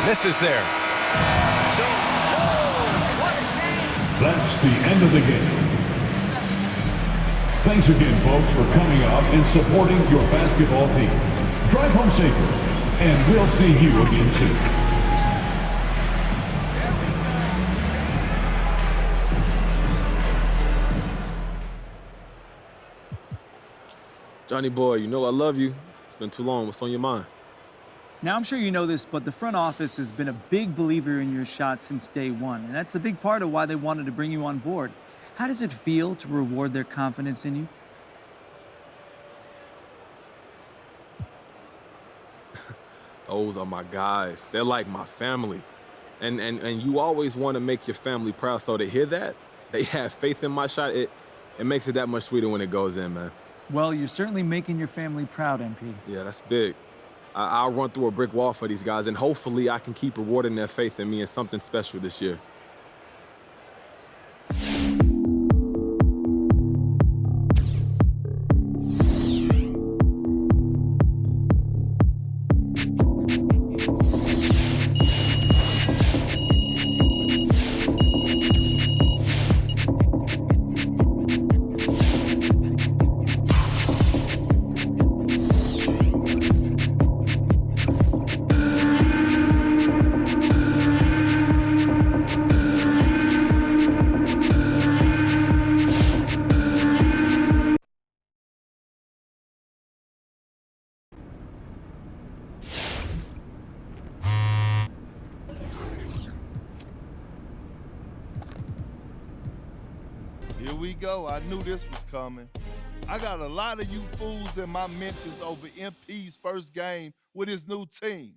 misses there. That's the end of the game. Thanks again, folks, for coming out and supporting your basketball team. Drive home safely, and we'll see you again soon. Johnny boy, you know I love you. It's been too long. What's on your mind? Now, I'm sure you know this, but the front office has been a big believer in your shot since day one, and that's a big part of why they wanted to bring you on board. How does it feel to reward their confidence in you? Those are my guys. They're like my family. And you always want to make your family proud, so to hear that, they have faith in my shot, it makes it that much sweeter when it goes in, man. Well, you're certainly making your family proud, MP. Yeah, that's big. I'll run through a brick wall for these guys, and hopefully I can keep rewarding their faith in me in something special this year. Here we go. I knew this was coming. I got a lot of you fools in my mentions over MP's first game with his new team.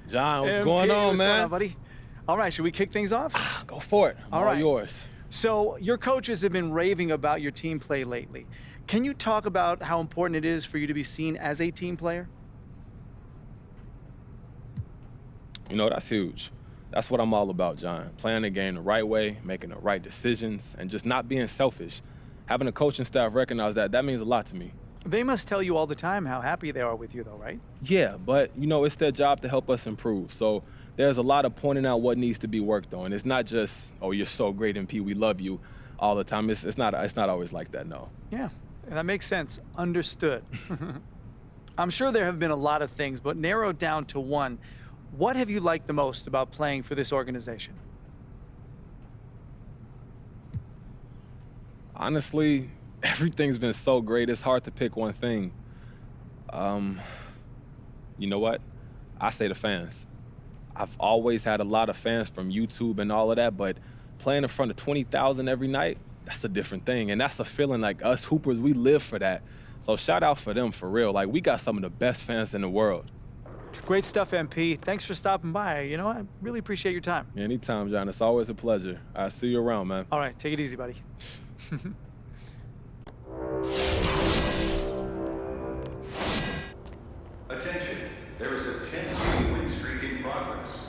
John, what's MP, going on, what's man? going on, buddy? All right, should we kick things off? Go for it. All All right. yours. So, your coaches have been raving about your team play lately. Can you talk about how important it is for you to be seen as a team player? You know, that's huge. That's what I'm all about, John. Playing the game the right way, making the right decisions, and just not being selfish. Having a coaching staff recognize that means a lot to me. They must tell you all the time how happy they are with you, though, right? Yeah, but, you know, it's their job to help us improve. So there's a lot of pointing out what needs to be worked on. It's not just, oh, you're so great, MP, we love you all the time. It's not always like that, no. Yeah, that makes sense. Understood. I'm sure there have been a lot of things, but narrowed down to one. What have you liked the most about playing for this organization? Honestly, everything's been so great. It's hard to pick one thing. You know what? I say the fans. I've always had a lot of fans from YouTube and all of that, but playing in front of 20,000 every night, that's a different thing. And that's a feeling like us Hoopers, we live for that. So shout out for them, for real. Like, we got some of the best fans in the world. Great stuff, MP. Thanks for stopping by. You know, I really appreciate your time. Anytime, John. It's always a pleasure. I'll see you around, man. All right, take it easy, buddy. Attention, there is a 10-game win streak in progress.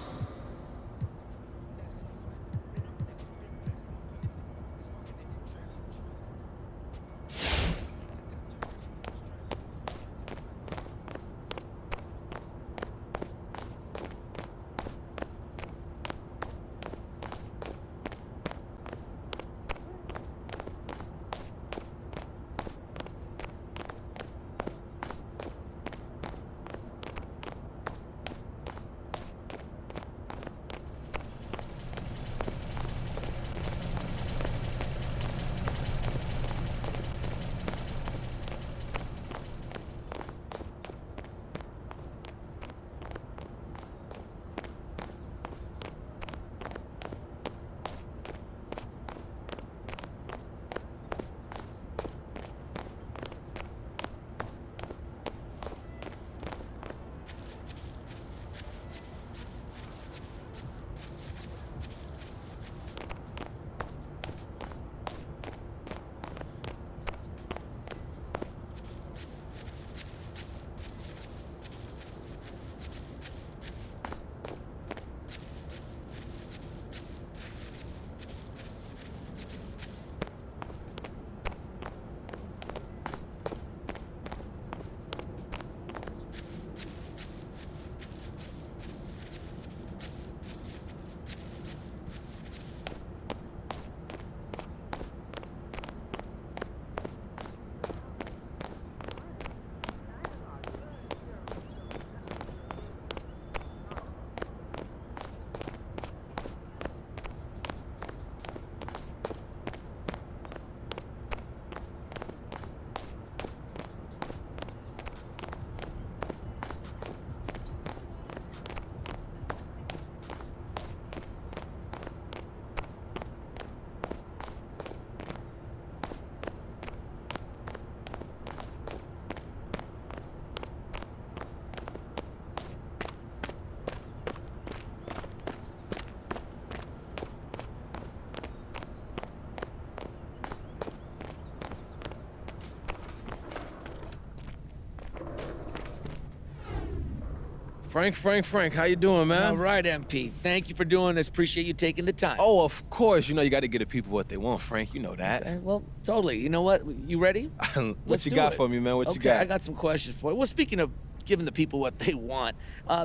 Frank, how you doing, man? All right, MP. Thank you for doing this. Appreciate you taking the time. Oh, of course. You know you got to give the people what they want, Frank. You know that. Well, totally. You know what? You ready? What Let's you do got it. for me, man? What okay, you got? I got some questions for you. Well, speaking of giving the people what they want,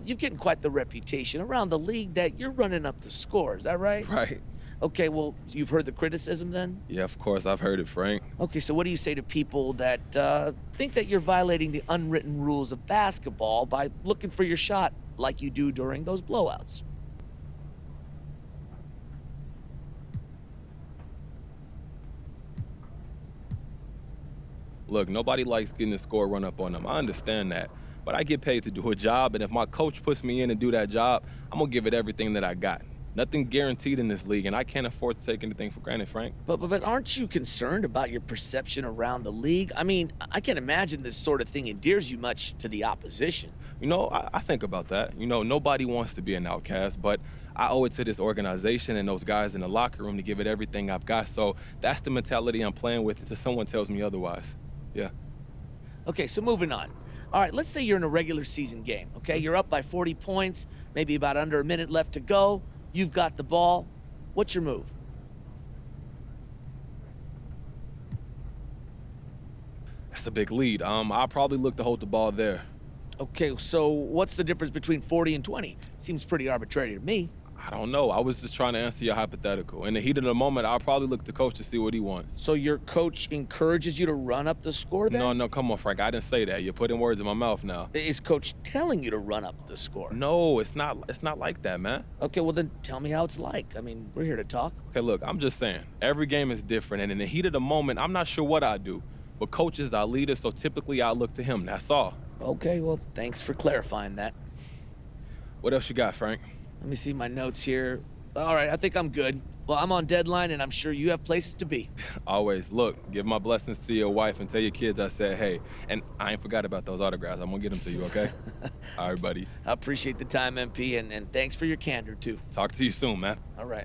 you're getting quite the reputation around the league that you're running up the score. Is that right? Right. Okay, well, you've heard the criticism then? Yeah, of course. I've heard it, Frank. Okay, so what do you say to people that think that you're violating the unwritten rules of basketball by looking for your shot like you do during those blowouts? Look, nobody likes getting the score run up on them. I understand that. But I get paid to do a job, and if my coach puts me in to do that job, I'm going to give it everything that I got. Nothing guaranteed in this league, and I can't afford to take anything for granted, Frank. But aren't you concerned about your perception around the league? I mean, I can't imagine this sort of thing endears you much to the opposition. You know, I think about that. You know, nobody wants to be an outcast, but I owe it to this organization and those guys in the locker room to give it everything I've got. So that's the mentality I'm playing with until someone tells me otherwise. Yeah. Okay, so moving on. All right, let's say you're in a regular season game, okay? You're up by 40 points, maybe about under a minute left to go. You've got the ball. What's your move? That's a big lead. I'll probably look to hold the ball there. Okay, so what's the difference between 40 and 20? Seems pretty arbitrary to me. I don't know. I was just trying to answer your hypothetical. In the heat of the moment, I'll probably look to coach to see what he wants. So your coach encourages you to run up the score then? No, come on, Frank. I didn't say that. You're putting words in my mouth now. Is coach telling you to run up the score? No, it's not like that, man. Okay, well then tell me how it's like. I mean, we're here to talk. Okay, look, I'm just saying. Every game is different, and in the heat of the moment, I'm not sure what I do. But coach is our leader, so typically I look to him. That's all. Okay, well, thanks for clarifying that. What else you got, Frank? Let me see my notes here. All right, I think I'm good. Well, I'm on deadline, and I'm sure you have places to be. Always. Look, give my blessings to your wife and tell your kids I said hey. And I ain't forgot about those autographs. I'm going to get them to you, okay? All right, buddy. I appreciate the time, MP, and thanks for your candor, too. Talk to you soon, man. All right.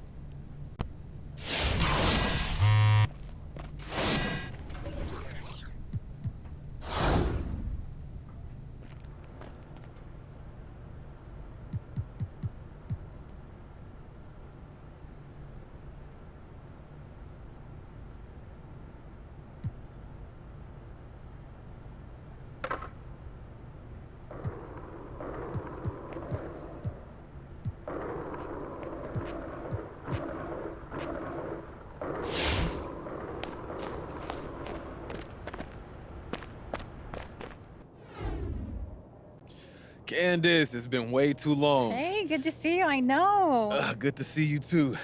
Candace, it's been way too long. Hey, good to see you. I know. Good to see you, too.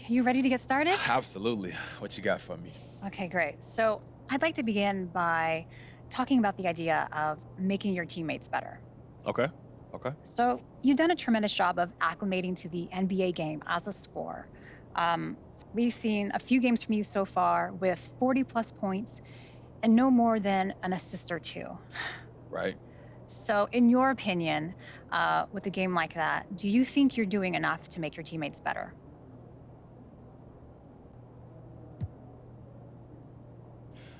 You ready to get started? Absolutely. What you got for me? Okay, great. So I'd like to begin by talking about the idea of making your teammates better. Okay. So you've done a tremendous job of acclimating to the NBA game as a scorer. We've seen a few games from you so far with 40 plus points and no more than an assist or two. Right. So in your opinion, with a game like that, do you think you're doing enough to make your teammates better?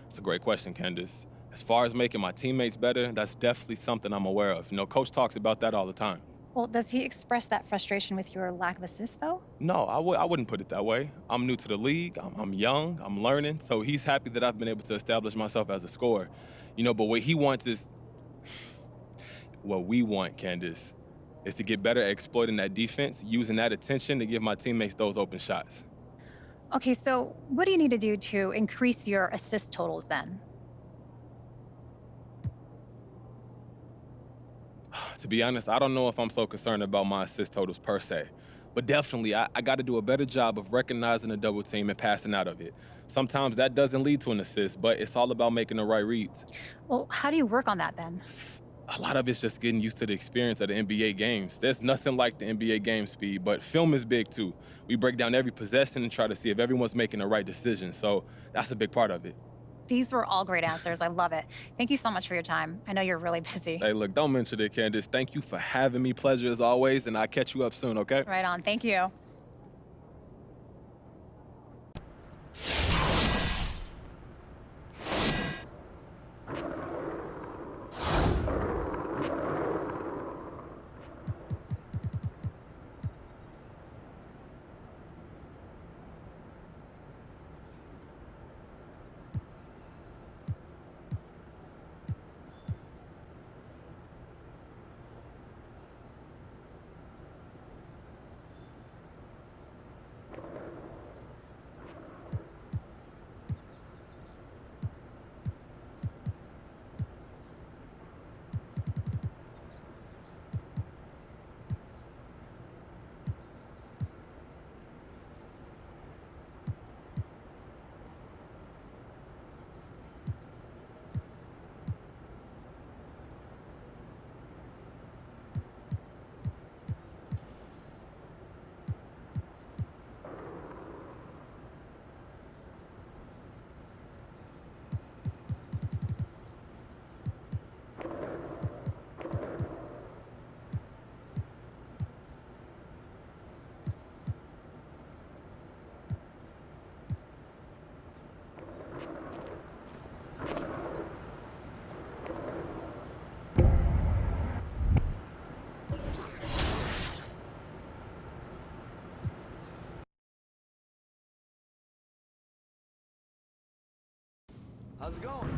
That's a great question, Candace. As far as making my teammates better, that's definitely something I'm aware of. You know, Coach talks about that all the time. Well, does he express that frustration with your lack of assists, though? No, I wouldn't put it that way. I'm new to the league. I'm young. I'm learning. So he's happy that I've been able to establish myself as a scorer. You know, but what he wants is... What we want, Candace, is to get better at exploiting that defense, using that attention to give my teammates those open shots. Okay, so what do you need to do to increase your assist totals then? To be honest, I don't know if I'm so concerned about my assist totals per se. But definitely, I got to do a better job of recognizing a double team and passing out of it. Sometimes that doesn't lead to an assist, but it's all about making the right reads. Well, how do you work on that then? A lot of it's just getting used to the experience of the NBA games. There's nothing like the NBA game speed, but film is big too. We break down every possession and try to see if everyone's making the right decision. So that's a big part of it. These were all great answers. I love it. Thank you so much for your time. I know you're really busy. Hey, look, don't mention it, Candace. Thank you for having me. Pleasure as always, and I'll catch you up soon, okay? Right on. Thank you. How's it going?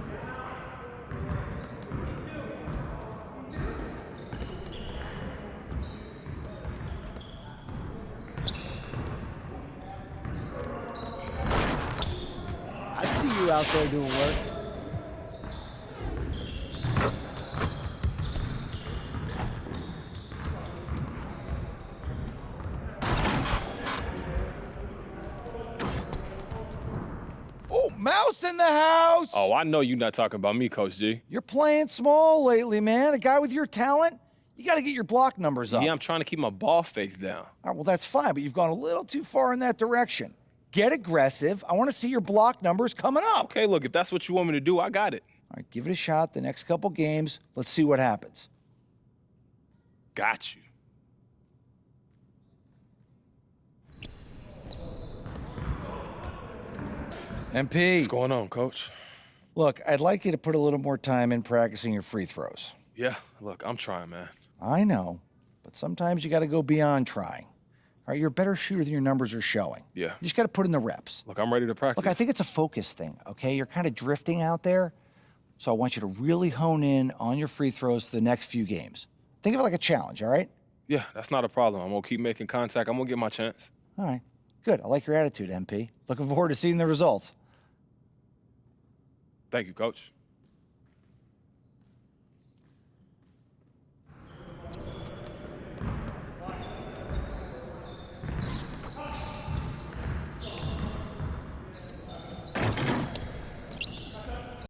I see you out there doing work. Oh, Mouse in the house! Oh, I know you're not talking about me, Coach G. You're playing small lately, man. A guy with your talent, you got to get your block numbers up. Yeah, I'm trying to keep my ball face down. All right, well, that's fine, but you've gone a little too far in that direction. Get aggressive. I want to see your block numbers coming up. Okay, look, if that's what you want me to do, I got it. All right, give it a shot the next couple games. Let's see what happens. Got you. MP, What's going on, Coach? look, I'd like you to put a little more time in practicing your free throws. Yeah, look, I'm trying, man. I know, but sometimes you got to go beyond trying. All right, you're a better shooter than your numbers are showing. Yeah. You just got to put in the reps. Look, I'm ready to practice. Look, I think it's a focus thing, okay? You're kind of drifting out there. So I want you to really hone in on your free throws for the next few games. Think of it like a challenge, all right? Yeah, that's not a problem. I'm going to keep making contact. I'm going to get my chance. All right. Good. I like your attitude, MP. Looking forward to seeing the results. Thank you, Coach.